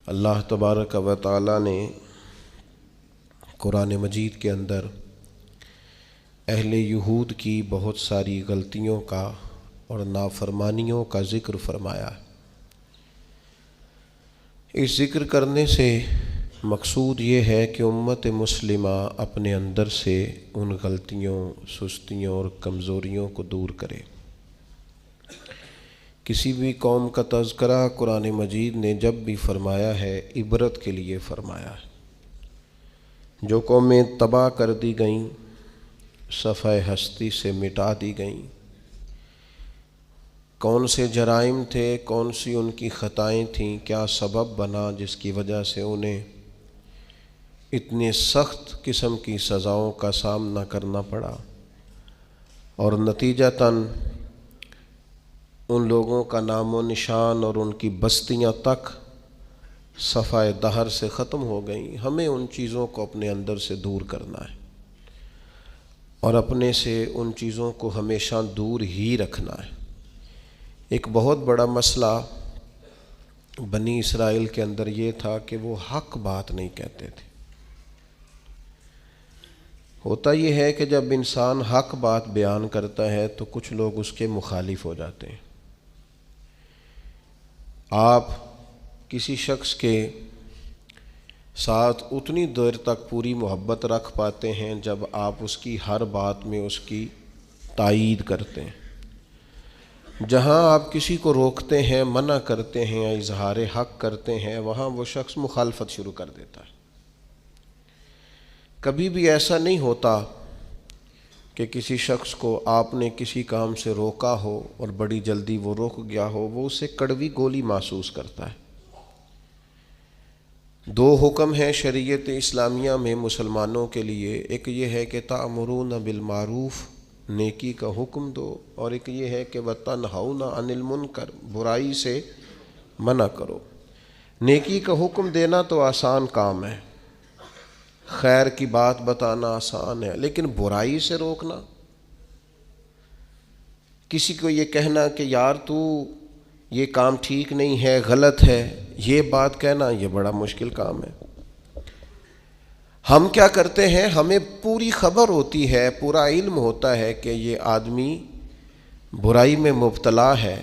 اللہ تبارک و تعالی نے قرآن مجید کے اندر اہل یہود کی بہت ساری غلطیوں کا اور نافرمانیوں کا ذکر فرمایا ہے۔ اس ذکر کرنے سے مقصود یہ ہے کہ امت مسلمہ اپنے اندر سے ان غلطیوں، سستیوں اور کمزوریوں کو دور کرے۔ کسی بھی قوم کا تذکرہ قرآن مجید نے جب بھی فرمایا ہے عبرت کے لیے فرمایا ہے۔ جو قومیں تباہ کر دی گئیں، صفحہ ہستی سے مٹا دی گئیں، کون سے جرائم تھے، کون سی ان کی خطائیں تھیں، کیا سبب بنا جس کی وجہ سے انہیں اتنے سخت قسم کی سزاؤں کا سامنا کرنا پڑا، اور نتیجتاً ان لوگوں کا نام و نشان اور ان کی بستیاں تک صفحہ دہر سے ختم ہو گئیں۔ ہمیں ان چیزوں کو اپنے اندر سے دور کرنا ہے اور اپنے سے ان چیزوں کو ہمیشہ دور ہی رکھنا ہے۔ ایک بہت بڑا مسئلہ بنی اسرائیل کے اندر یہ تھا کہ وہ حق بات نہیں کہتے تھے۔ ہوتا یہ ہے کہ جب انسان حق بات بیان کرتا ہے تو کچھ لوگ اس کے مخالف ہو جاتے ہیں۔ آپ کسی شخص کے ساتھ اتنی دیر تک پوری محبت رکھ پاتے ہیں جب آپ اس کی ہر بات میں اس کی تائید کرتے ہیں۔ جہاں آپ کسی کو روکتے ہیں، منع کرتے ہیں یا اظہار حق کرتے ہیں، وہاں وہ شخص مخالفت شروع کر دیتا ہے۔ کبھی بھی ایسا نہیں ہوتا کہ کسی شخص کو آپ نے کسی کام سے روکا ہو اور بڑی جلدی وہ رک گیا ہو، وہ اسے کڑوی گولی محسوس کرتا ہے۔ دو حکم ہیں شریعت اسلامیہ میں مسلمانوں کے لیے، ایک یہ ہے کہ تأمرون بالمعروف، نیکی کا حکم دو، اور ایک یہ ہے کہ وتنہون عن المنکر، برائی سے منع کرو۔ نیکی کا حکم دینا تو آسان کام ہے، خیر کی بات بتانا آسان ہے، لیکن برائی سے روکنا، کسی کو یہ کہنا کہ یار تو یہ کام ٹھیک نہیں ہے، غلط ہے، یہ بات کہنا، یہ بڑا مشکل کام ہے۔ ہم کیا کرتے ہیں، ہمیں پوری خبر ہوتی ہے، پورا علم ہوتا ہے کہ یہ آدمی برائی میں مبتلا ہے،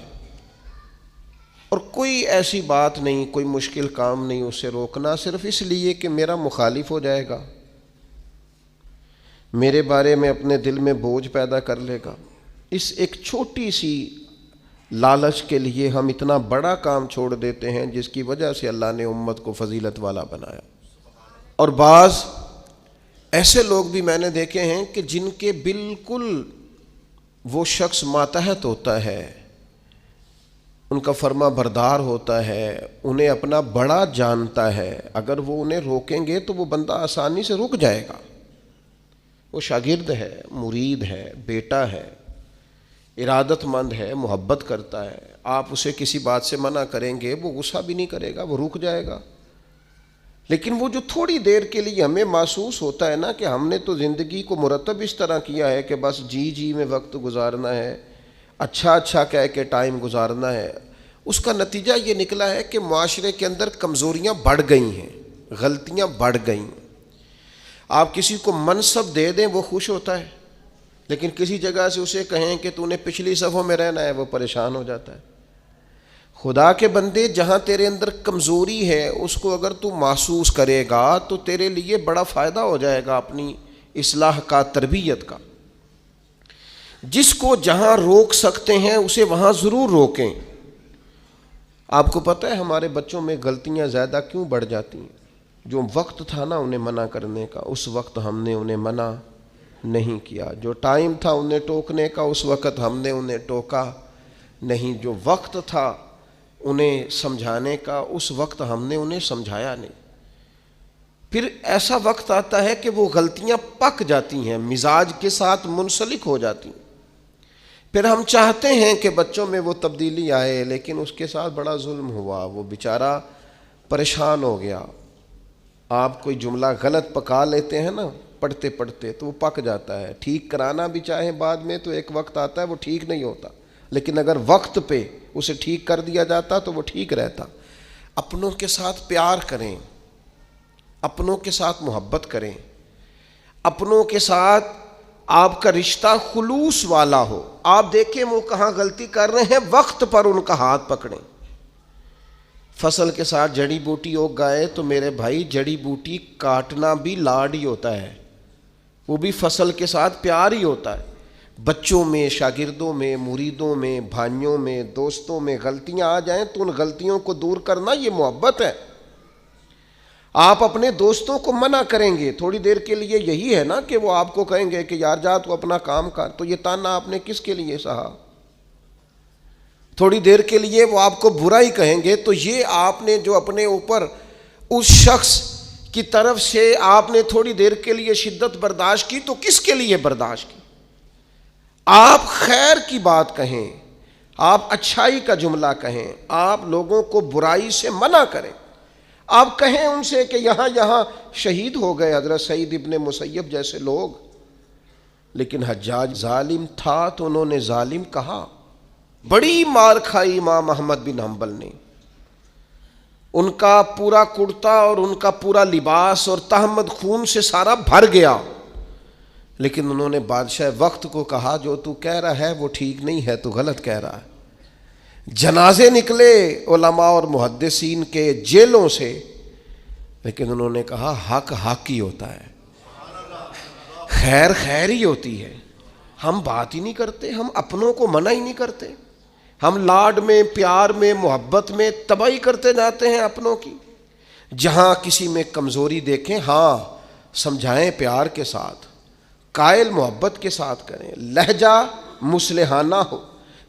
اور کوئی ایسی بات نہیں، کوئی مشکل کام نہیں اسے روکنا، صرف اس لیے کہ میرا مخالف ہو جائے گا، میرے بارے میں اپنے دل میں بوجھ پیدا کر لے گا۔ اس ایک چھوٹی سی لالچ کے لیے ہم اتنا بڑا کام چھوڑ دیتے ہیں جس کی وجہ سے اللہ نے امت کو فضیلت والا بنایا۔ اور بعض ایسے لوگ بھی میں نے دیکھے ہیں کہ جن کے بالکل وہ شخص ماتحت ہوتا ہے، ان کا فرما بردار ہوتا ہے، انہیں اپنا بڑا جانتا ہے، اگر وہ انہیں روکیں گے تو وہ بندہ آسانی سے رک جائے گا۔ وہ شاگرد ہے، مرید ہے، بیٹا ہے، ارادت مند ہے، محبت کرتا ہے، آپ اسے کسی بات سے منع کریں گے وہ غصہ بھی نہیں کرے گا، وہ رک جائے گا۔ لیکن وہ جو تھوڑی دیر کے لیے ہمیں محسوس ہوتا ہے نا کہ ہم نے تو زندگی کو مرتب اس طرح کیا ہے کہ بس جی میں وقت گزارنا ہے، اچھا کہہ کے ٹائم گزارنا ہے، اس کا نتیجہ یہ نکلا ہے کہ معاشرے کے اندر کمزوریاں بڑھ گئی ہیں، غلطیاں بڑھ گئیں۔ آپ کسی کو منصب دے دیں وہ خوش ہوتا ہے، لیکن کسی جگہ سے اسے کہیں کہ تو نے پچھلی صفوں میں رہنا ہے، وہ پریشان ہو جاتا ہے۔ خدا کے بندے، جہاں تیرے اندر کمزوری ہے اس کو اگر تو محسوس کرے گا تو تیرے لیے بڑا فائدہ ہو جائے گا اپنی اصلاح کا، تربیت کا۔ جس کو جہاں روک سکتے ہیں اسے وہاں ضرور روکیں۔ آپ کو پتہ ہے ہمارے بچوں میں غلطیاں زیادہ کیوں بڑھ جاتی ہیں؟ جو وقت تھا نا انہیں منع کرنے کا، اس وقت ہم نے انہیں منع نہیں کیا۔ جو ٹائم تھا انہیں ٹوکنے کا، اس وقت ہم نے انہیں ٹوکا نہیں۔ جو وقت تھا انہیں سمجھانے کا، اس وقت ہم نے انہیں سمجھایا نہیں۔ پھر ایسا وقت آتا ہے کہ وہ غلطیاں پک جاتی ہیں، مزاج کے ساتھ منسلک ہو جاتی ہیں۔ پھر ہم چاہتے ہیں کہ بچوں میں وہ تبدیلی آئے، لیکن اس کے ساتھ بڑا ظلم ہوا، وہ بیچارہ پریشان ہو گیا۔ آپ کوئی جملہ غلط پکا لیتے ہیں نا پڑھتے پڑھتے تو وہ پک جاتا ہے، ٹھیک کرانا بھی چاہیں بعد میں تو ایک وقت آتا ہے وہ ٹھیک نہیں ہوتا، لیکن اگر وقت پہ اسے ٹھیک کر دیا جاتا تو وہ ٹھیک رہتا۔ اپنوں کے ساتھ پیار کریں، اپنوں کے ساتھ محبت کریں، اپنوں کے ساتھ آپ کا رشتہ خلوص والا ہو۔ آپ دیکھیں وہ کہاں غلطی کر رہے ہیں، وقت پر ان کا ہاتھ پکڑیں۔ فصل کے ساتھ جڑی بوٹی اگ گئے تو میرے بھائی جڑی بوٹی کاٹنا بھی لاڈ ہی ہوتا ہے، وہ بھی فصل کے ساتھ پیار ہی ہوتا ہے۔ بچوں میں، شاگردوں میں، مریدوں میں، بھائیوں میں، دوستوں میں غلطیاں آ جائیں تو ان غلطیوں کو دور کرنا یہ محبت ہے۔ آپ اپنے دوستوں کو منع کریں گے تھوڑی دیر کے لیے، یہی ہے نا کہ وہ آپ کو کہیں گے کہ یار جا تو اپنا کام کر، تو یہ تانا آپ نے کس کے لیے سہا؟ تھوڑی دیر کے لیے وہ آپ کو برا ہی کہیں گے، تو یہ آپ نے جو اپنے اوپر اس شخص کی طرف سے آپ نے تھوڑی دیر کے لیے شدت برداشت کی، تو کس کے لیے برداشت کی؟ آپ خیر کی بات کہیں، آپ اچھائی کا جملہ کہیں، آپ لوگوں کو برائی سے منع کریں۔ آپ کہیں ان سے کہ یہاں شہید ہو گئے حضرت سعید ابن مسیب جیسے لوگ، لیکن حجاج ظالم تھا تو انہوں نے ظالم کہا۔ بڑی مار کھائی امام احمد بن حنبل نے، ان کا پورا کرتا اور ان کا پورا لباس اور تہمت خون سے سارا بھر گیا، لیکن انہوں نے بادشاہ وقت کو کہا جو تو کہہ رہا ہے وہ ٹھیک نہیں ہے، تو غلط کہہ رہا ہے۔ جنازے نکلے علماء اور محدثین کے جیلوں سے، لیکن انہوں نے کہا حق حق ہی ہوتا ہے، خیر خیر ہی ہوتی ہے۔ ہم بات ہی نہیں کرتے، ہم اپنوں کو منع ہی نہیں کرتے، ہم لاڈ میں، پیار میں، محبت میں تباہی کرتے جاتے ہیں اپنوں کی۔ جہاں کسی میں کمزوری دیکھیں، ہاں سمجھائیں پیار کے ساتھ، قائل محبت کے ساتھ کریں، لہجہ مصلحانہ ہو،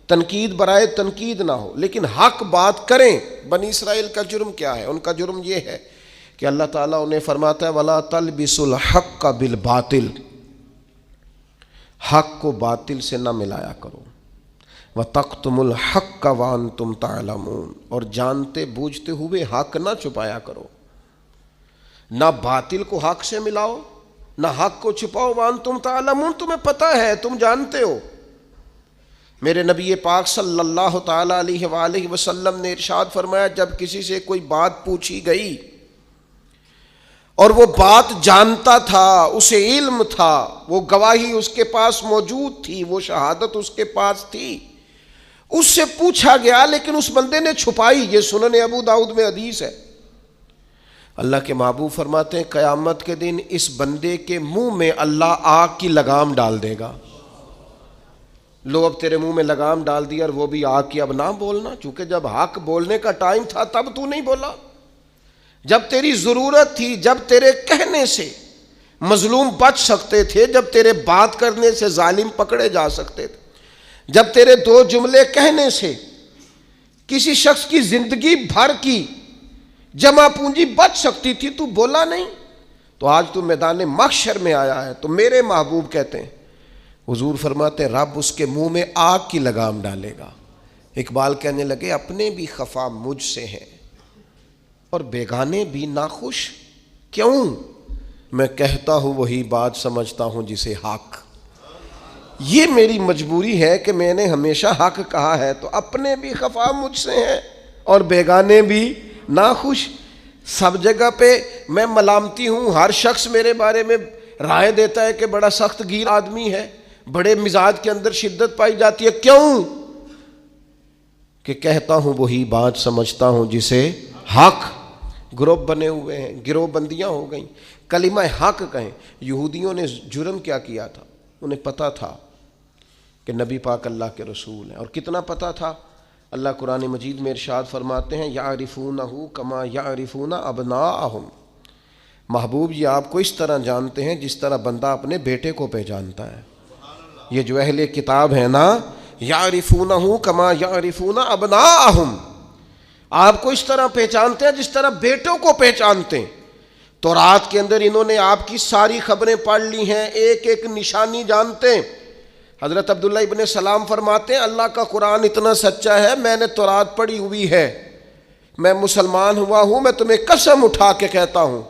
تنقید برائے تنقید نہ ہو، لیکن حق بات کریں۔ بنی اسرائیل کا جرم کیا ہے؟ ان کا جرم یہ ہے کہ اللہ تعالیٰ انہیں فرماتا ہے وَلَا تَلْبِسُوا الْحَقَّ بِالْبَاطِلِ، حق کو باطل سے نہ ملایا کرو، وَتَقْتُمُوا الْحَقَّ وَأَنْتُمْ تَعْلَمُونَ، اور جانتے بوجھتے ہوئے حق نہ چھپایا کرو۔ نہ باطل کو حق سے ملاؤ، نہ حق کو چھپاؤ، وَأَنْتُمْ تَعْلَمُونَ، تمہیں پتہ ہے، تم جانتے ہو۔ میرے نبی پاک صلی اللہ تعالی علیہ وآلہ وسلم نے ارشاد فرمایا جب کسی سے کوئی بات پوچھی گئی اور وہ بات جانتا تھا، اسے علم تھا، وہ گواہی اس کے پاس موجود تھی، وہ شہادت اس کے پاس تھی، اس سے پوچھا گیا لیکن اس بندے نے چھپائی۔ یہ سنن ابو داؤد میں حدیث ہے۔ اللہ کے محبوب فرماتے ہیں قیامت کے دن اس بندے کے منہ میں اللہ آگ کی لگام ڈال دے گا۔ لو اب تیرے منہ میں لگام ڈال دی اور وہ بھی آگ کی، اب نہ بولنا، چونکہ جب حق بولنے کا ٹائم تھا تب تو نہیں بولا، جب تیری ضرورت تھی، جب تیرے کہنے سے مظلوم بچ سکتے تھے، جب تیرے بات کرنے سے ظالم پکڑے جا سکتے تھے، جب تیرے دو جملے کہنے سے کسی شخص کی زندگی بھر کی جمع پونجی بچ سکتی تھی، تو بولا نہیں، تو آج تو میدان محشر میں آیا ہے۔ تو میرے محبوب کہتے ہیں، حضور فرماتے ہیں رب اس کے منہ میں آگ کی لگام ڈالے گا۔ اقبال کہنے لگے اپنے بھی خفا مجھ سے ہیں اور بیگانے بھی ناخوش، کیوں؟ میں کہتا ہوں وہی بات سمجھتا ہوں جسے حق۔ یہ میری مجبوری ہے کہ میں نے ہمیشہ حق کہا ہے، تو اپنے بھی خفا مجھ سے ہیں اور بیگانے بھی ناخوش۔ سب جگہ پہ میں ملامتی ہوں، ہر شخص میرے بارے میں رائے دیتا ہے کہ بڑا سخت گیر آدمی ہے، بڑے مزاج کے اندر شدت پائی جاتی ہے، کیوں؟ کہ کہتا ہوں وہی بات سمجھتا ہوں جسے حق۔ گروپ بنے ہوئے ہیں، گروہ بندیاں ہو گئیں، کلمہ حق کہیں۔ یہودیوں نے جرم کیا کیا تھا؟ انہیں پتا تھا کہ نبی پاک اللہ کے رسول ہیں، اور کتنا پتا تھا؟ اللہ قرآن مجید میں ارشاد فرماتے ہیں یعرفونہ کما یعرفون ابناءہم، محبوب یہ آپ کو اس طرح جانتے ہیں جس طرح بندہ اپنے بیٹے کو پہچانتا ہے۔ یہ جو اہل کتاب ہے نا، یعرفونہ کما یعرفون ابناءہم، آپ کو اس طرح پہچانتے ہیں جس طرح بیٹوں کو پہچانتے ہیں۔ تورات کے اندر انہوں نے آپ کی ساری خبریں پڑھ لی ہیں، ایک ایک نشانی جانتے ہیں۔ حضرت عبداللہ ابن سلام فرماتے ہیں اللہ کا قرآن اتنا سچا ہے، میں نے تورات پڑھی ہوئی ہے، میں مسلمان ہوا ہوں، میں تمہیں قسم اٹھا کے کہتا ہوں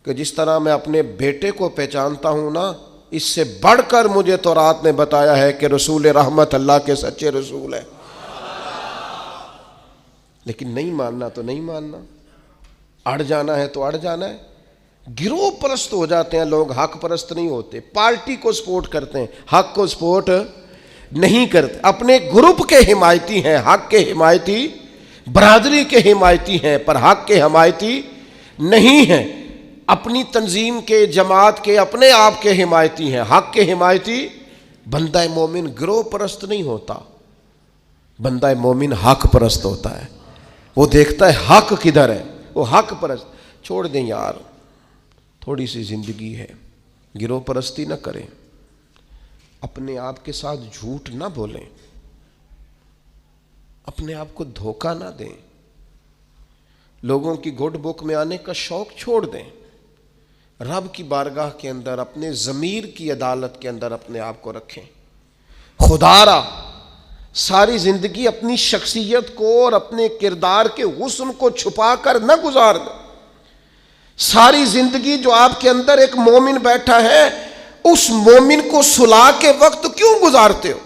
کہ جس طرح میں اپنے بیٹے کو پہچانتا ہوں نا، اس سے بڑھ کر مجھے تورات نے بتایا ہے کہ رسول رحمت اللہ کے سچے رسول ہیں۔ لیکن نہیں ماننا تو نہیں ماننا، اڑ جانا ہے تو اڑ جانا ہے۔ گروہ پرست ہو جاتے ہیں لوگ، حق پرست نہیں ہوتے۔ پارٹی کو سپورٹ کرتے ہیں، حق کو سپورٹ نہیں کرتے۔ اپنے گروپ کے حمایتی ہیں، حق کے حمایتی، برادری کے حمایتی ہیں، پر حق کے حمایتی نہیں ہیں۔ اپنی تنظیم کے، جماعت کے، اپنے آپ کے حمایتی ہیں، حق کے حمایتی۔ بندہ مومن گروہ پرست نہیں ہوتا، بندہ مومن حق پرست ہوتا ہے۔ وہ دیکھتا ہے حق کدھر ہے، وہ حق پرست۔ چھوڑ دیں یار، تھوڑی سی زندگی ہے، گروہ پرستی نہ کریں، اپنے آپ کے ساتھ جھوٹ نہ بولیں، اپنے آپ کو دھوکہ نہ دیں، لوگوں کی گڈ بک میں آنے کا شوق چھوڑ دیں، رب کی بارگاہ کے اندر، اپنے ضمیر کی عدالت کے اندر اپنے آپ کو رکھیں۔ خدا را ساری زندگی اپنی شخصیت کو اور اپنے کردار کے حسن کو چھپا کر نہ گزار دیں۔ ساری زندگی جو آپ کے اندر ایک مومن بیٹھا ہے، اس مومن کو صلح کے وقت کیوں گزارتے ہو؟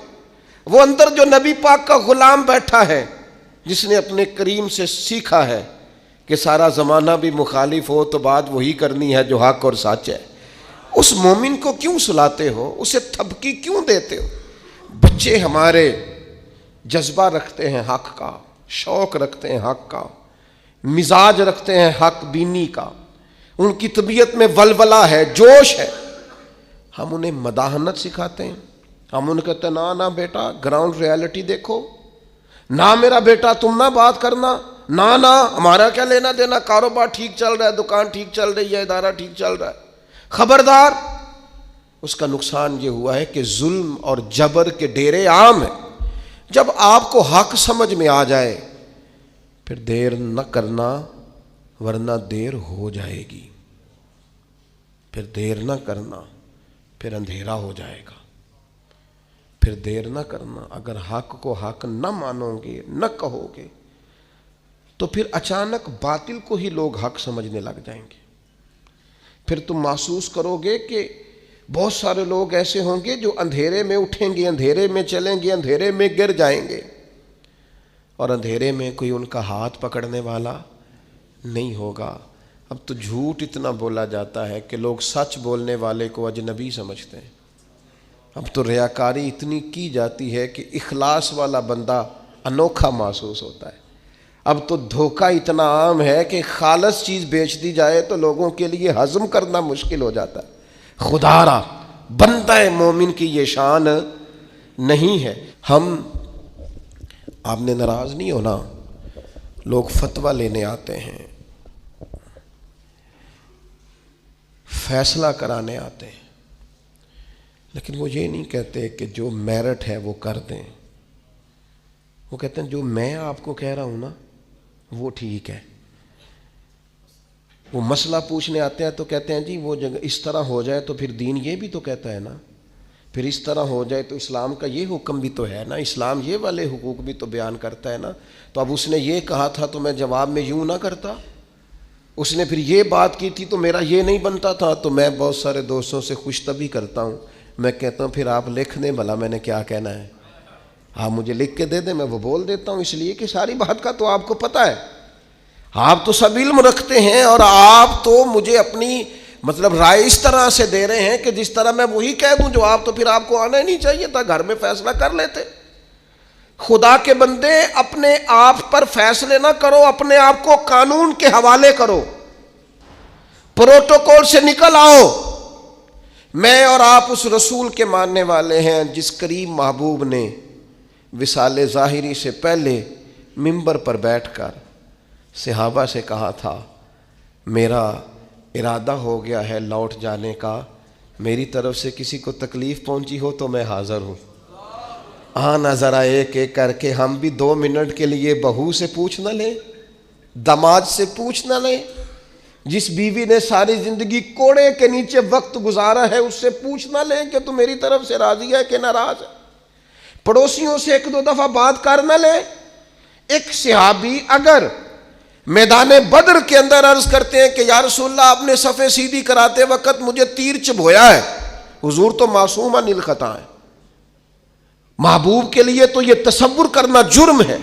وہ اندر جو نبی پاک کا غلام بیٹھا ہے، جس نے اپنے کریم سے سیکھا ہے کہ سارا زمانہ بھی مخالف ہو تو بات وہی کرنی ہے جو حق اور سچ ہے، اس مومن کو کیوں سلاتے ہو؟ اسے تھپکی کیوں دیتے ہو؟ بچے ہمارے جذبہ رکھتے ہیں حق کا، شوق رکھتے ہیں حق کا، مزاج رکھتے ہیں حق بینی کا، ان کی طبیعت میں ولولہ ہے، جوش ہے۔ ہم انہیں مداحنت سکھاتے ہیں، ہم انہیں کہتے ہیں نا نا بیٹا گراؤنڈ ریالٹی دیکھو، نہ میرا بیٹا تم نہ بات کرنا، نہ نہ ہمارا کیا لینا دینا، کاروبار ٹھیک چل رہا ہے، دکان ٹھیک چل رہی ہے، ادارہ ٹھیک چل رہا ہے، خبردار۔ اس کا نقصان یہ ہوا ہے کہ ظلم اور جبر کے ڈیرے عام ہیں۔ جب آپ کو حق سمجھ میں آ جائے پھر دیر نہ کرنا، ورنہ دیر ہو جائے گی، پھر دیر نہ کرنا، پھر اندھیرا ہو جائے گا، پھر دیر نہ کرنا۔ اگر حق کو حق نہ مانو گے، نہ کہو گے، تو پھر اچانک باطل کو ہی لوگ حق سمجھنے لگ جائیں گے۔ پھر تم محسوس کرو گے کہ بہت سارے لوگ ایسے ہوں گے جو اندھیرے میں اٹھیں گے، اندھیرے میں چلیں گے، اندھیرے میں گر جائیں گے، اور اندھیرے میں کوئی ان کا ہاتھ پکڑنے والا نہیں ہوگا۔ اب تو جھوٹ اتنا بولا جاتا ہے کہ لوگ سچ بولنے والے کو اجنبی سمجھتے ہیں۔ اب تو ریاکاری اتنی کی جاتی ہے کہ اخلاص والا بندہ انوکھا محسوس ہوتا ہے۔ اب تو دھوکہ اتنا عام ہے کہ خالص چیز بیچ دی جائے تو لوگوں کے لیے ہضم کرنا مشکل ہو جاتا ہے۔ خدا را بندہ مومن کی یہ شان نہیں ہے۔ آپ نے ناراض نہیں ہونا، لوگ فتویٰ لینے آتے ہیں، فیصلہ کرانے آتے ہیں، لیکن وہ یہ نہیں کہتے کہ جو میرٹ ہے وہ کر دیں۔ وہ کہتے ہیں جو میں آپ کو کہہ رہا ہوں نا وہ ٹھیک ہے۔ وہ مسئلہ پوچھنے آتے ہیں تو کہتے ہیں جی وہ جگہ اس طرح ہو جائے تو پھر دین یہ بھی تو کہتا ہے نا، پھر اس طرح ہو جائے تو اسلام کا یہ حکم بھی تو ہے نا، اسلام یہ والے حقوق بھی تو بیان کرتا ہے نا۔ تو اب اس نے یہ کہا تھا تو میں جواب میں یوں نہ کرتا، اس نے پھر یہ بات کی تھی تو میرا یہ نہیں بنتا تھا۔ تو میں بہت سارے دوستوں سے خوش طبی کرتا ہوں، میں کہتا ہوں پھر آپ لکھ دیں بھلا میں نے کیا کہنا ہے، آپ مجھے لکھ کے دے دیں، میں وہ بول دیتا ہوں، اس لیے کہ ساری بات کا تو آپ کو پتہ ہے، آپ تو سب علم رکھتے ہیں، اور آپ تو مجھے اپنی رائے اس طرح سے دے رہے ہیں کہ جس طرح میں وہی کہہ دوں جو آپ، تو پھر آپ کو آنا ہی نہیں چاہیے تھا، گھر میں فیصلہ کر لیتے۔ خدا کے بندے اپنے آپ پر فیصلے نہ کرو، اپنے آپ کو قانون کے حوالے کرو، پروٹوکول سے نکل آؤ۔ میں اور آپ اس رسول کے ماننے والے ہیں جس کریم محبوب نے وصال ظاہری سے پہلے منبر پر بیٹھ کر صحابہ سے کہا تھا میرا ارادہ ہو گیا ہے لوٹ جانے کا، میری طرف سے کسی کو تکلیف پہنچی ہو تو میں حاضر ہوں۔ آنا ذرا ایک ایک کر کے، ہم بھی 2 منٹ کے لیے بہو سے پوچھ نہ لیں، داماد سے پوچھ نہ لیں، جس بیوی نے ساری زندگی کوڑے کے نیچے وقت گزارا ہے اس سے پوچھ نہ لیں کہ تو میری طرف سے راضی ہے کہ ناراض ہے۔ پڑوسیوں سے 1-2 دفعہ بات کر نہ لیں۔ ایک صحابی اگر میدان بدر کے اندر عرض کرتے ہیں کہ یا رسول اللہ آپ نے صفیں سیدھی کراتے وقت مجھے تیر چبھویا ہے، حضور تو معصوم عن الخطا ہے، محبوب کے لیے تو یہ تصور کرنا جرم ہے،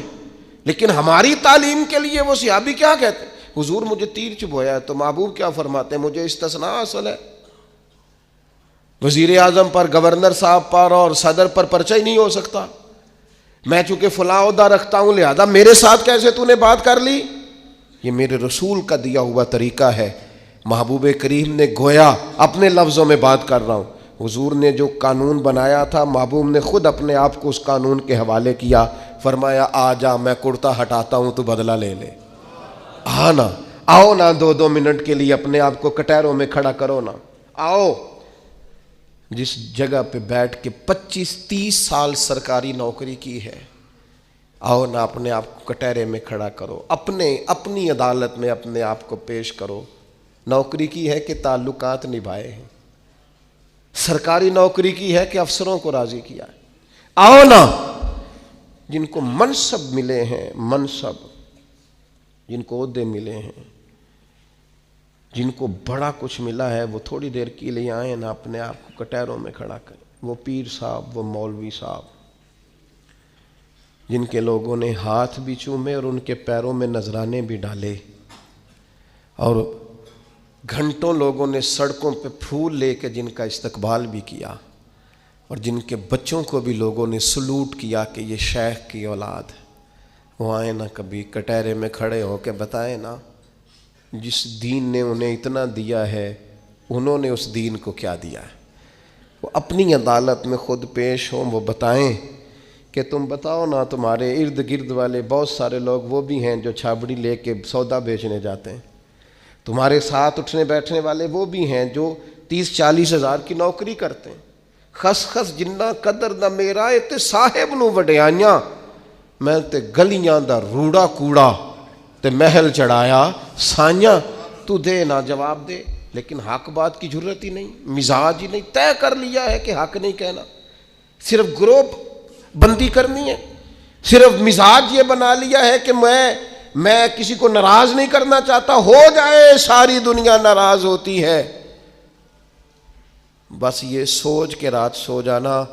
لیکن ہماری تعلیم کے لیے وہ صحابی کیا کہتے ہیں؟ حضور مجھے تیر چبھویا ہے، تو محبوب کیا فرماتے ہیں؟ مجھے استثناء حاصل ہے، وزیر اعظم پر، گورنر صاحب پر اور صدر پر پرچہ ہی نہیں ہو سکتا، میں چونکہ فلاں عہدہ رکھتا ہوں لہذا میرے ساتھ کیسے تو نے بات کر لی؟ یہ میرے رسول کا دیا ہوا طریقہ ہے۔ محبوب کریم نے گویا اپنے لفظوں میں بات کر رہا ہوں، حضور نے جو قانون بنایا تھا محبوب نے خود اپنے آپ کو اس قانون کے حوالے کیا، فرمایا آ جا میں کرتا ہٹاتا ہوں تو بدلہ لے لے، نا آؤ نا 2 منٹ کے لیے اپنے آپ کو کٹہروں میں کھڑا کرو نا، آؤ جس جگہ پہ بیٹھ کے 25-30 سال سرکاری نوکری کی ہے، آؤ نا اپنے آپ کو کٹہرے میں کھڑا کرو، اپنی عدالت میں اپنے آپ کو پیش کرو۔ نوکری کی ہے کہ تعلقات نبھائے ہیں، سرکاری نوکری کی ہے کہ افسروں کو راضی کیا ہے۔ آؤ نا جن کو منصب ملے ہیں، منصب جن کو عہدے ملے ہیں، جن کو بڑا کچھ ملا ہے، وہ تھوڑی دیر کے لیے آئیں نا اپنے آپ کو کٹہروں میں کھڑا کریں۔ وہ پیر صاحب، وہ مولوی صاحب جن کے لوگوں نے ہاتھ بھی چومے اور ان کے پیروں میں نذرانے بھی ڈالے، اور گھنٹوں لوگوں نے سڑکوں پہ پھول لے کے جن کا استقبال بھی کیا، اور جن کے بچوں کو بھی لوگوں نے سلوٹ کیا کہ یہ شیخ کی اولاد ہے، وہ آئے نا کبھی کٹہرے میں کھڑے ہو کے بتائیں نا جس دین نے انہیں اتنا دیا ہے انہوں نے اس دین کو کیا دیا ہے۔ وہ اپنی عدالت میں خود پیش ہوں، وہ بتائیں کہ تم بتاؤ نا، تمہارے ارد گرد والے بہت سارے لوگ وہ بھی ہیں جو چھابڑی لے کے سودا بیچنے جاتے ہیں، تمہارے ساتھ اٹھنے بیٹھنے والے وہ بھی ہیں جو 30-40 ہزار کی نوکری کرتے ہیں، خس خس جنہ قدر نہ میرا تے صاحب نو وڈیائیاں، میں تے گلیاں دا روڑا کوڑا تے محل چڑھایا سائیاں، تو دے نہ جواب دے، لیکن حق بات کی جرت ہی نہیں، مزاج ہی نہیں، طے کر لیا ہے کہ حق نہیں کہنا، صرف گروپ بندی کرنی ہے، صرف مزاج یہ بنا لیا ہے کہ میں کسی کو ناراض نہیں کرنا چاہتا، ہو جائے ساری دنیا ناراض ہوتی ہے، بس یہ سوچ کے رات سو جانا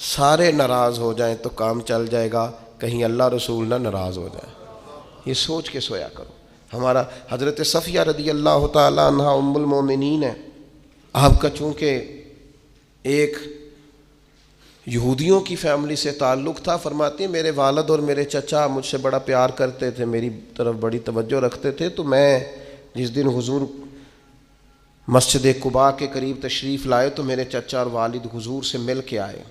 سارے ناراض ہو جائیں تو کام چل جائے گا، کہیں اللہ رسول نہ ناراض ہو جائے، یہ سوچ کے سویا کرو۔ ہمارا حضرت صفیہ رضی اللہ تعالی عنہ ام المومنین ہے، آپ کا چونکہ ایک یہودیوں کی فیملی سے تعلق تھا، فرماتے ہیں میرے والد اور میرے چچا مجھ سے بڑا پیار کرتے تھے، میری طرف بڑی توجہ رکھتے تھے، تو میں جس دن حضور مسجد قباء کے قریب تشریف لائے تو میرے چچا اور والد حضور سے مل کے آئے،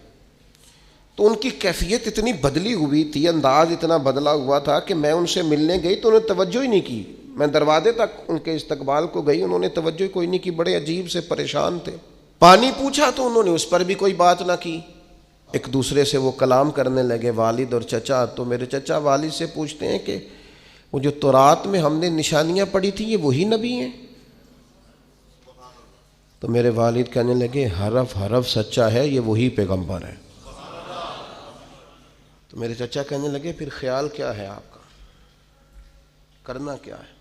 تو ان کی کیفیت اتنی بدلی ہوئی تھی، انداز اتنا بدلا ہوا تھا کہ میں ان سے ملنے گئی تو انہوں نے توجہ ہی نہیں کی، میں دروازے تک ان کے استقبال کو گئی، انہوں نے توجہ کوئی نہیں کی، بڑے عجیب سے پریشان تھے، پانی پوچھا تو انہوں نے اس پر بھی کوئی بات نہ کی، ایک دوسرے سے وہ کلام کرنے لگے والد اور چچا، تو میرے چچا والد سے پوچھتے ہیں کہ وہ جو تورات میں ہم نے نشانیاں پڑھی تھی یہ وہی نبی ہیں؟ تو میرے والد کہنے لگے حرف حرف سچا ہے، یہ وہی پیغمبر ہے۔ تو میرے چچا کہنے لگے پھر خیال کیا ہے آپ کا، کرنا کیا ہے؟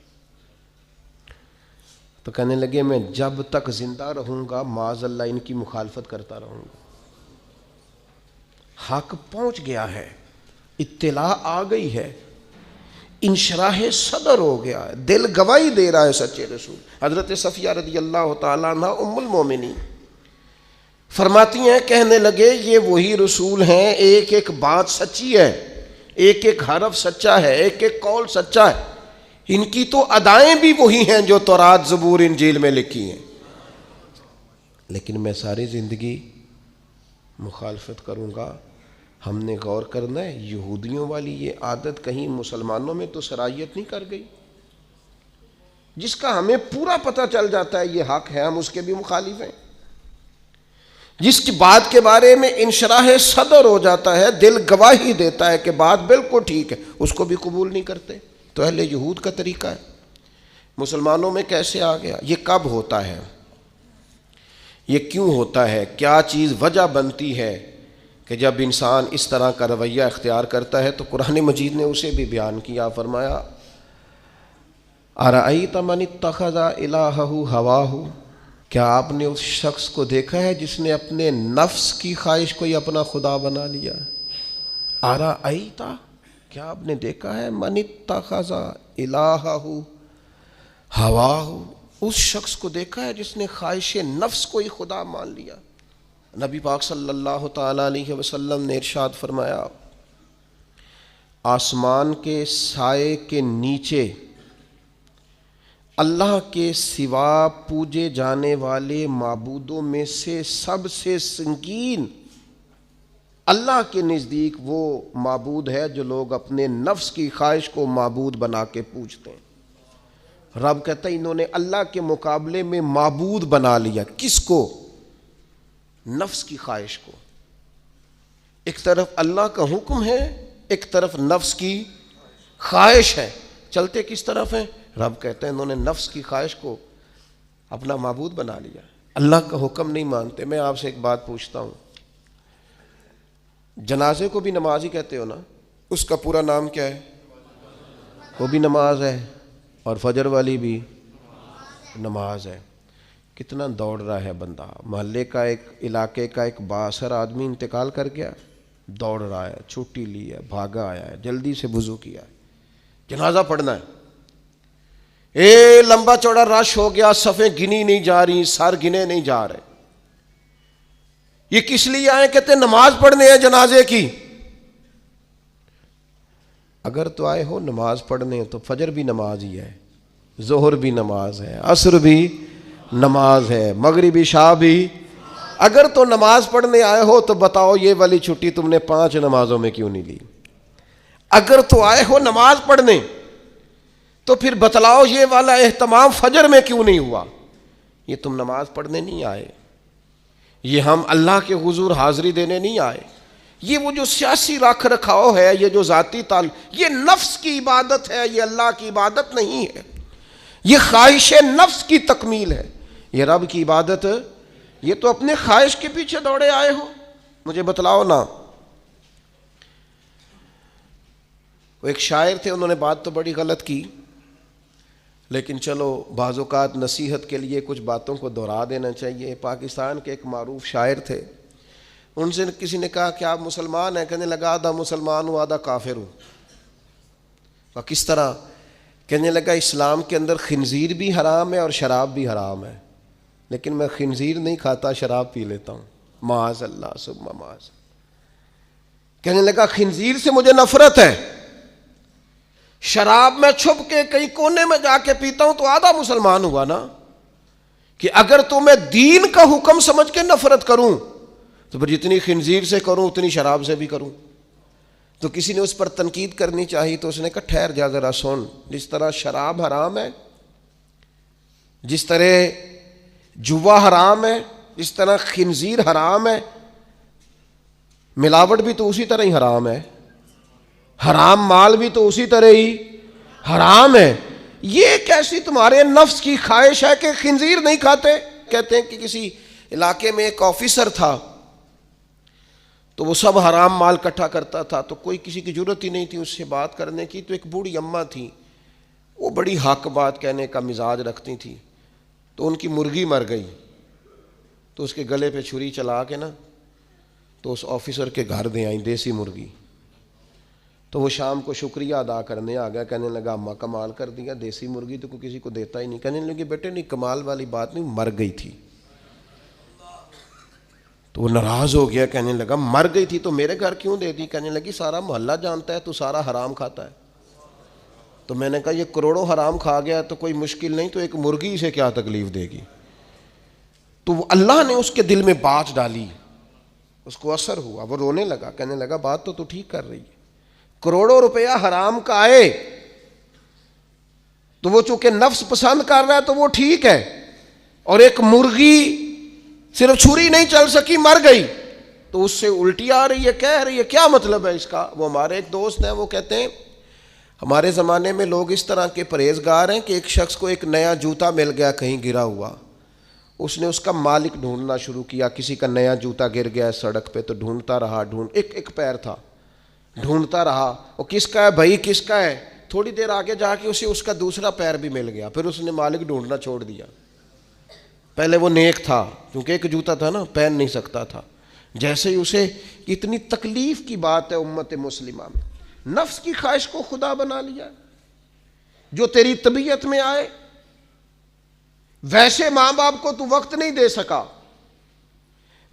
تو کہنے لگے میں جب تک زندہ رہوں گا معاذ اللہ ان کی مخالفت کرتا رہوں گا۔ حق پہنچ گیا ہے، اطلاع آ گئی ہے، انشراح صدر ہو گیا ہے، دل گواہی دے رہا ہے سچے رسول۔ حضرت صفیہ رضی اللہ تعالیٰ عنہ ام المومنین فرماتی ہیں کہنے لگے یہ وہی رسول ہیں، ایک ایک بات سچی ہے، ایک ایک حرف سچا ہے، ایک ایک قول سچا ہے، ان کی تو ادائیں بھی وہی ہیں جو تورات زبور انجیل میں لکھی ہیں، لیکن میں ساری زندگی مخالفت کروں گا۔ ہم نے غور کرنا ہے یہودیوں والی یہ عادت کہیں مسلمانوں میں تو سرایت نہیں کر گئی، جس کا ہمیں پورا پتہ چل جاتا ہے یہ حق ہے ہم اس کے بھی مخالف ہیں، جس کی بات کے بارے میں انشراح صدر ہو جاتا ہے، دل گواہی دیتا ہے کہ بات بالکل ٹھیک ہے، اس کو بھی قبول نہیں کرتے۔ تو اہل یہود کا طریقہ ہے، مسلمانوں میں کیسے آ گیا؟ یہ کب ہوتا ہے، یہ کیوں ہوتا ہے، کیا چیز وجہ بنتی ہے کہ جب انسان اس طرح کا رویہ اختیار کرتا ہے؟ تو قرآن مجید نے اسے بھی بیان کیا، فرمایا اَرَأَيْتَ مَنِ اتَّخَذَ إِلَٰهَهُ هَوَاهُ، کیا آپ نے اس شخص کو دیکھا ہے جس نے اپنے نفس کی خواہش کو ہی اپنا خدا بنا لیا؟ اَرَأَيْتَ، کیا آپ نے دیکھا ہے من اتخذ الہہ ہواہ، اس شخص کو دیکھا ہے جس نے خواہش نفس کو ہی خدا مان لیا؟ نبی پاک صلی اللہ تعالی علیہ وسلم نے ارشاد فرمایا آسمان کے سائے کے نیچے اللہ کے سوا پوجے جانے والے معبودوں میں سے سب سے سنگین اللہ کے نزدیک وہ معبود ہے جو لوگ اپنے نفس کی خواہش کو معبود بنا کے پوجتے ہیں۔ رب کہتا ہے انہوں نے اللہ کے مقابلے میں معبود بنا لیا۔ کس کو؟ نفس کی خواہش کو۔ ایک طرف اللہ کا حکم ہے، ایک طرف نفس کی خواہش ہے، چلتے کس طرف ہیں؟ رب کہتا ہے انہوں نے نفس کی خواہش کو اپنا معبود بنا لیا، اللہ کا حکم نہیں مانتے۔ میں آپ سے ایک بات پوچھتا ہوں، جنازے کو بھی نماز ہی کہتے ہو نا؟ اس کا پورا نام کیا ہے؟ وہ بھی نماز ہے، اور فجر والی بھی نماز ہے۔ کتنا دوڑ رہا ہے بندہ، محلے کا ایک علاقے کا ایک بااثر آدمی انتقال کر گیا، دوڑ رہا ہے، چھٹی لی ہے، بھاگا آیا ہے، جلدی سے وضو کیا ہے، جنازہ پڑھنا ہے، لمبا چوڑا رش ہو گیا، صفیں گنی نہیں جا رہی، سر گنے نہیں جا رہے۔ یہ کس لیے آئے؟ کہتے ہیں نماز پڑھنے ہیں جنازے کی۔ اگر تو آئے ہو نماز پڑھنے تو فجر بھی نماز ہی ہے، ظہر بھی نماز ہے، عصر بھی نماز ہے، مغرب عشاء بھی۔ اگر تو نماز پڑھنے آئے ہو تو بتاؤ یہ والی چھٹی تم نے 5 نمازوں میں کیوں نہیں لی؟ اگر تو آئے ہو نماز پڑھنے تو پھر بتلاؤ یہ والا اہتمام فجر میں کیوں نہیں ہوا؟ یہ تم نماز پڑھنے نہیں آئے، یہ ہم اللہ کے حضور حاضری دینے نہیں آئے۔ یہ وہ جو سیاسی رکھ رکھاؤ ہے، یہ جو ذاتی تعلق، یہ نفس کی عبادت ہے، یہ اللہ کی عبادت نہیں ہے، یہ خواہش نفس کی تکمیل ہے۔ یہ رب کی عبادت، یہ تو اپنے خواہش کے پیچھے دوڑے آئے ہو۔ مجھے بتلاؤ نا۔ وہ ایک شاعر تھے، انہوں نے بات تو بڑی غلط کی، لیکن چلو بعض اوقات نصیحت کے لیے کچھ باتوں کو دہرا دینا چاہیے۔ پاکستان کے ایک معروف شاعر تھے، ان سے کسی نے کہا کہ آپ مسلمان ہیں؟ کہنے لگا آدھا مسلمان ہوں آدھا کافر ہوں۔ کہا کس طرح؟ کہنے لگا اسلام کے اندر خنزیر بھی حرام ہے اور شراب بھی حرام ہے، لیکن میں خنزیر نہیں کھاتا، شراب پی لیتا ہوں، معاذ اللہ ثم معاذ۔ کہنے لگا خنزیر سے مجھے نفرت ہے، شراب میں چھپ کے کئی کونے میں جا کے پیتا ہوں، تو آدھا مسلمان ہوا نا۔ کہ اگر تو میں دین کا حکم سمجھ کے نفرت کروں تو پھر جتنی خنزیر سے کروں اتنی شراب سے بھی کروں۔ تو کسی نے اس پر تنقید کرنی چاہی تو اس نے کہا ٹھہر جا ذرا سن، جس طرح شراب حرام ہے، جس طرح جوا حرام ہے، جس طرح خنزیر حرام ہے، ملاوٹ بھی تو اسی طرح ہی حرام ہے، حرام مال بھی تو اسی طرح ہی حرام ہے۔ یہ کیسی تمہارے نفس کی خواہش ہے کہ خنزیر نہیں کھاتے؟ کہتے ہیں کہ کسی علاقے میں ایک آفیسر تھا، تو وہ سب حرام مال اکٹھا کرتا تھا، تو کوئی کسی کی ضرورت ہی نہیں تھی اس سے بات کرنے کی۔ تو ایک بوڑھی اماں تھی، وہ بڑی حق بات کہنے کا مزاج رکھتی تھی، تو ان کی مرغی مر گئی، تو اس کے گلے پہ چھری چلا کے نا تو اس آفیسر کے گھر دے آئیں دیسی مرغی۔ تو وہ شام کو شکریہ ادا کرنے آ گیا، کہنے لگا اماں کمال کر دیا، دیسی مرغی تو کوئی کسی کو دیتا ہی نہیں۔ کہنے لگے بیٹے نہیں، کمال والی بات نہیں، مر گئی تھی۔ تو وہ ناراض ہو گیا، کہنے لگا مر گئی تھی تو میرے گھر کیوں دے دی؟ کہنے لگی سارا محلہ جانتا ہے تو سارا حرام کھاتا ہے۔ تو میں نے کہا یہ کروڑوں حرام کھا گیا تو کوئی مشکل نہیں، تو ایک مرغی سے کیا تکلیف دے گی؟ تو وہ اللہ نے اس کے دل میں بات ڈالی، اس کو اثر ہوا، وہ رونے لگا، کہنے لگا بات تو ٹھیک کر رہی ہے، کروڑوں روپیہ حرام کا آئے تو وہ چونکہ نفس پسند کر رہا ہے تو وہ ٹھیک ہے، اور ایک مرغی صرف چھری نہیں چل سکی مر گئی تو اس سے الٹی آ رہی ہے، کہہ رہی ہے، کیا مطلب ہے اس کا؟ وہ ہمارے ایک دوست ہیں، وہ کہتے ہیں ہمارے زمانے میں لوگ اس طرح کے پرہیزگار ہیں کہ ایک شخص کو ایک نیا جوتا مل گیا کہیں گرا ہوا، اس نے اس کا مالک ڈھونڈنا شروع کیا۔ کسی کا نیا جوتا گر گیا سڑک پہ تو ڈھونڈتا رہا، ایک پیر تھا، ڈھونڈتا رہا، وہ کس کا ہے بھائی، کس کا ہے؟ تھوڑی دیر آگے جا کے اسے اس کا دوسرا پیر بھی مل گیا، پھر اس نے مالک ڈھونڈنا چھوڑ دیا۔ پہلے وہ نیک تھا، کیونکہ ایک جوتا تھا نا، پہن نہیں سکتا تھا۔ جیسے ہی اسے، اتنی تکلیف کی بات ہے امت مسلمہ میں، نفس کی خواہش کو خدا بنا لیا، جو تیری طبیعت میں آئے ویسے ماں باپ کو تو وقت نہیں دے سکا،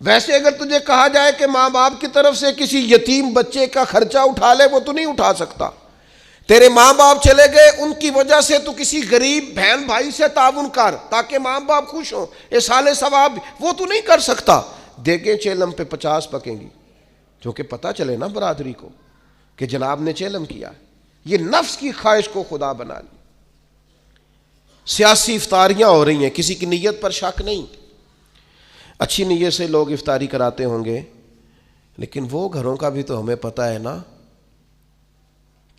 ویسے اگر تجھے کہا جائے کہ ماں باپ کی طرف سے کسی یتیم بچے کا خرچہ اٹھا لے، وہ تو نہیں اٹھا سکتا۔ تیرے ماں باپ چلے گئے، ان کی وجہ سے تو کسی غریب بہن بھائی سے تعاون کر تاکہ ماں باپ خوش ہوں، ایصال ثواب، وہ تو نہیں کر سکتا۔ دیکھیں چیلم پہ 50 پکیں گی، جو کہ پتہ چلے نا برادری کو کہ جناب نے چیلم کیا۔ یہ نفس کی خواہش کو خدا بنا لی۔ سیاسی افطاریاں ہو رہی ہیں، کسی کی نیت پر شک نہیں، اچھی نیت سے لوگ افطاری کراتے ہوں گے، لیکن وہ گھروں کا بھی تو ہمیں پتہ ہے نا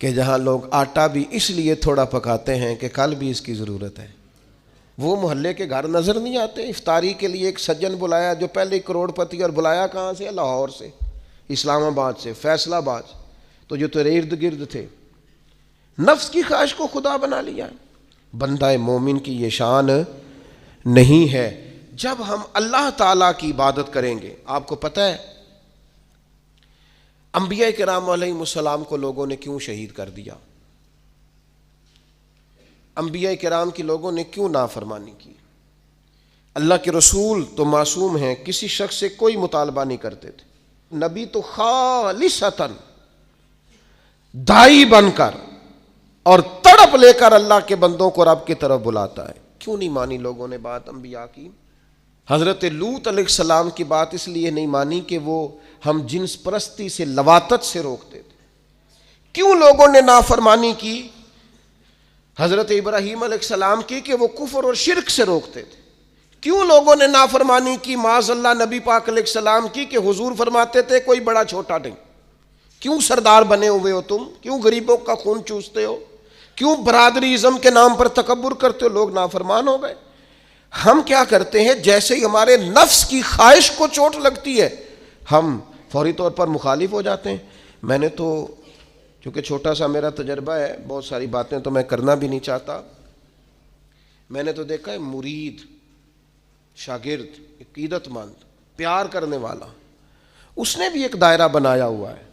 کہ جہاں لوگ آٹا بھی اس لیے تھوڑا پکاتے ہیں کہ کل بھی اس کی ضرورت ہے۔ وہ محلے کے گھر نظر نہیں آتے؟ افطاری کے لیے ایک سجن بلایا جو پہلے کروڑ پتی، اور بلایا کہاں سے؟ لاہور سے، اسلام آباد سے، فیصل آباد، تو جو تیرے ارد گرد تھے۔ نفس کی خواہش کو خدا بنا لیا۔ بندہ مومن کی یہ شان نہیں ہے۔ جب ہم اللہ تعالیٰ کی عبادت کریں گے، آپ کو پتہ ہے انبیاء کرام علیہم السلام کو لوگوں نے کیوں شہید کر دیا؟ انبیاء کرام کی لوگوں نے کیوں نافرمانی کی؟ اللہ کے رسول تو معصوم ہیں، کسی شخص سے کوئی مطالبہ نہیں کرتے تھے۔ نبی تو خالصتاً داعی بن کر اور تڑپ لے کر اللہ کے بندوں کو رب کی طرف بلاتا ہے۔ کیوں نہیں مانی لوگوں نے بات انبیاء کی؟ حضرت لوط علیہ السلام کی بات اس لیے نہیں مانی کہ وہ ہم جنس پرستی سے، لواطت سے روکتے تھے۔ کیوں لوگوں نے نافرمانی کی حضرت ابراہیم علیہ السلام کی؟ کہ وہ کفر اور شرک سے روکتے تھے۔ کیوں لوگوں نے نافرمانی کی معاذ اللہ نبی پاک علیہ السلام کی؟ کہ حضور فرماتے تھے کوئی بڑا چھوٹا نہیں۔ کیوں سردار بنے ہوئے ہو تم؟ کیوں غریبوں کا خون چوستے ہو؟ کیوں برادری ازم کے نام پر تکبر کرتے ہو؟ لوگ نافرمان ہو گئے۔ ہم کیا کرتے ہیں؟ جیسے ہی ہمارے نفس کی خواہش کو چوٹ لگتی ہے، ہم فوری طور پر مخالف ہو جاتے ہیں۔ میں نے تو، چونکہ چھوٹا سا میرا تجربہ ہے، بہت ساری باتیں تو میں کرنا بھی نہیں چاہتا، میں نے تو دیکھا ہے مرید، شاگرد، عقیدت مند، پیار کرنے والا، اس نے بھی ایک دائرہ بنایا ہوا ہے۔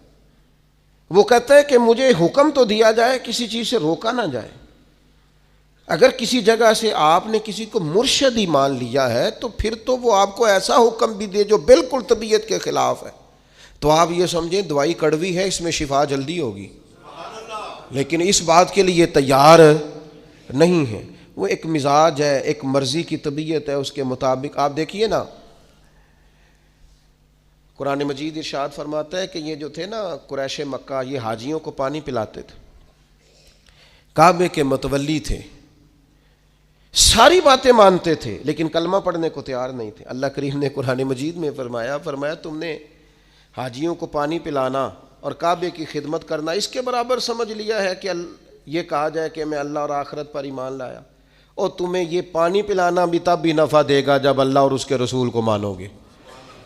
وہ کہتا ہے کہ مجھے حکم تو دیا جائے، کسی چیز سے روکا نہ جائے۔ اگر کسی جگہ سے آپ نے کسی کو مرشد ہی مان لیا ہے تو پھر تو وہ آپ کو ایسا حکم بھی دے جو بالکل طبیعت کے خلاف ہے، تو آپ یہ سمجھیں دوائی کڑوی ہے، اس میں شفا جلدی ہوگی، لیکن اس بات کے لیے تیار نہیں ہے۔ وہ ایک مزاج ہے، ایک مرضی کی طبیعت ہے، اس کے مطابق آپ دیکھیے نا، قرآن مجید ارشاد فرماتا ہے کہ یہ جو تھے نا قریش مکہ، یہ حاجیوں کو پانی پلاتے تھے، کعبے کے متولی تھے، ساری باتیں مانتے تھے، لیکن کلمہ پڑھنے کو تیار نہیں تھے۔ اللہ کریم نے قرآن مجید میں فرمایا تم نے حاجیوں کو پانی پلانا اور کعبے کی خدمت کرنا اس کے برابر سمجھ لیا ہے کہ یہ کہا جائے کہ میں اللہ اور آخرت پر ایمان لایا، اور تمہیں یہ پانی پلانا بھی تب بھی نفع دے گا جب اللہ اور اس کے رسول کو مانو گے۔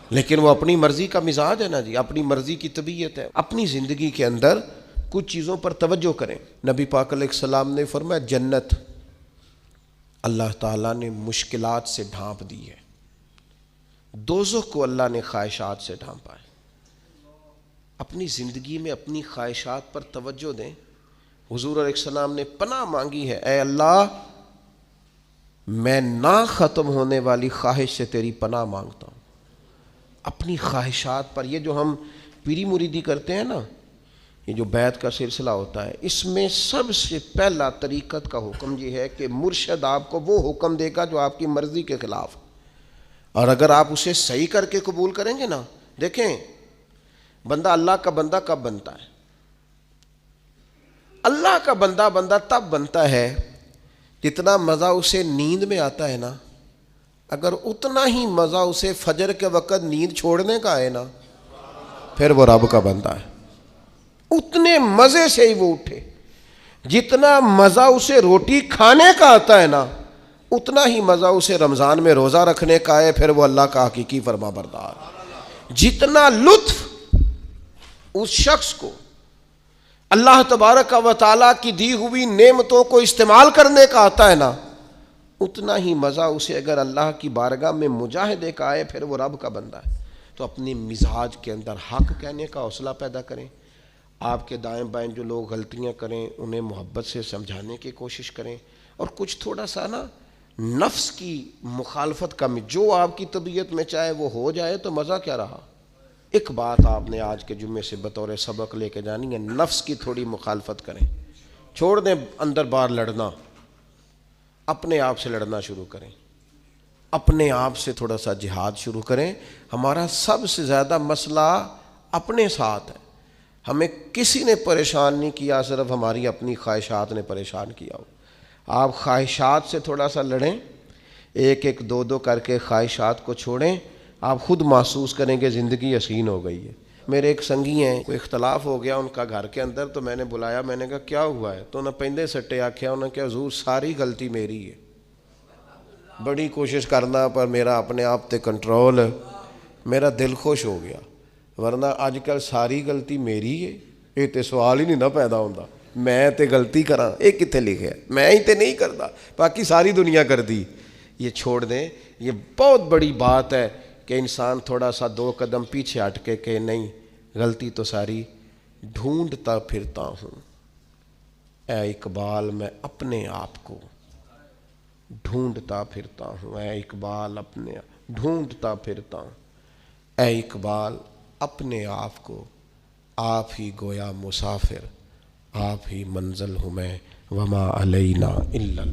لیکن وہ اپنی مرضی کا مزاج ہے نا جی، اپنی مرضی کی طبیعت ہے۔ اپنی زندگی کے اندر کچھ چیزوں پر توجہ کریں۔ نبی پاک علیہ السلام نے فرمایا جنت اللہ تعالیٰ نے مشکلات سے ڈھانپ دی ہے، دوزخ کو اللہ نے خواہشات سے ڈھانپا ہے۔ اپنی زندگی میں اپنی خواہشات پر توجہ دیں۔ حضور علیہ السلام نے پناہ مانگی ہے، اے اللہ میں نہ ختم ہونے والی خواہش سے تیری پناہ مانگتا ہوں۔ اپنی خواہشات پر، یہ جو ہم پیری مریدی کرتے ہیں نا، یہ جو بیعت کا سلسلہ ہوتا ہے، اس میں سب سے پہلا طریقت کا حکم یہ ہے کہ مرشد آپ کو وہ حکم دے گا جو آپ کی مرضی کے خلاف، اور اگر آپ اسے صحیح کر کے قبول کریں گے نا، دیکھیں بندہ اللہ کا بندہ کب بنتا ہے؟ اللہ کا بندہ تب بنتا ہے جتنا مزہ اسے نیند میں آتا ہے نا، اگر اتنا ہی مزہ اسے فجر کے وقت نیند چھوڑنے کا ہے نا، پھر وہ رب کا بندہ ہے۔ اتنے مزے سے ہی وہ اٹھے، جتنا مزہ اسے روٹی کھانے کا آتا ہے نا، اتنا ہی مزہ اسے رمضان میں روزہ رکھنے کا ہے، پھر وہ اللہ کا حقیقی فرما بردار۔ جتنا لطف اس شخص کو اللہ تبارک و تعالیٰ کی دی ہوئی نعمتوں کو استعمال کرنے کا آتا ہے نا، اتنا ہی مزہ اسے اگر اللہ کی بارگاہ میں مجاہدے کا آئے، پھر وہ رب کا بندہ ہے۔ تو اپنے مزاج کے اندر حق کہنے کا حوصلہ پیدا کریں، آپ کے دائیں بائیں جو لوگ غلطیاں کریں انہیں محبت سے سمجھانے کی کوشش کریں، اور کچھ تھوڑا سا نا نفس کی مخالفت کم، جو آپ کی طبیعت میں چاہے وہ ہو جائے تو مزہ کیا رہا۔ ایک بات آپ نے آج کے جمعے سے بطور سبق لے کے جانی ہے، نفس کی تھوڑی مخالفت کریں، چھوڑ دیں اندر باہر لڑنا، اپنے آپ سے لڑنا شروع کریں، اپنے آپ سے تھوڑا سا جہاد شروع کریں۔ ہمارا سب سے زیادہ مسئلہ اپنے ساتھ ہے، ہمیں کسی نے پریشان نہیں کیا، صرف ہماری اپنی خواہشات نے پریشان کیا ہو۔ آپ خواہشات سے تھوڑا سا لڑیں، ایک ایک دو دو کر کے خواہشات کو چھوڑیں، آپ خود محسوس کریں کہ زندگی حسین ہو گئی ہے۔ میرے ایک سنگی ہیں، کوئی اختلاف ہو گیا ان کا گھر کے اندر، تو میں نے بلایا، میں نے کہا کیا ہوا ہے؟ تو انہیں پہلے سٹے آکھیا، انہوں نے کہا حضور ساری غلطی میری ہے، بڑی کوشش کرنا پر میرا اپنے آپ تے کنٹرول، میرا دل خوش ہو گیا، ورنہ آج کل ساری غلطی میری ہے، یہ تے سوال ہی نہیں نہ پیدا ہوتا، میں تے غلطی کراں، یہ کتے لکھے ہے، میں ہی تے نہیں کرتا، باقی ساری دنیا کر دی۔ یہ چھوڑ دیں، یہ بہت بڑی بات ہے کہ انسان تھوڑا سا دو قدم پیچھے ہٹ کے کہ نہیں، غلطی تو ساری ڈھونڈتا پھرتا ہوں، اے اقبال میں اپنے آپ کو ڈھونڈتا پھرتا ہوں، اے اقبال اپنے ڈھونڈتا پھرتا ہوں، اے اقبال اپنے آپ کو، آپ ہی گویا مسافر، آپ ہی منزل ہوں میں، وما علینا الا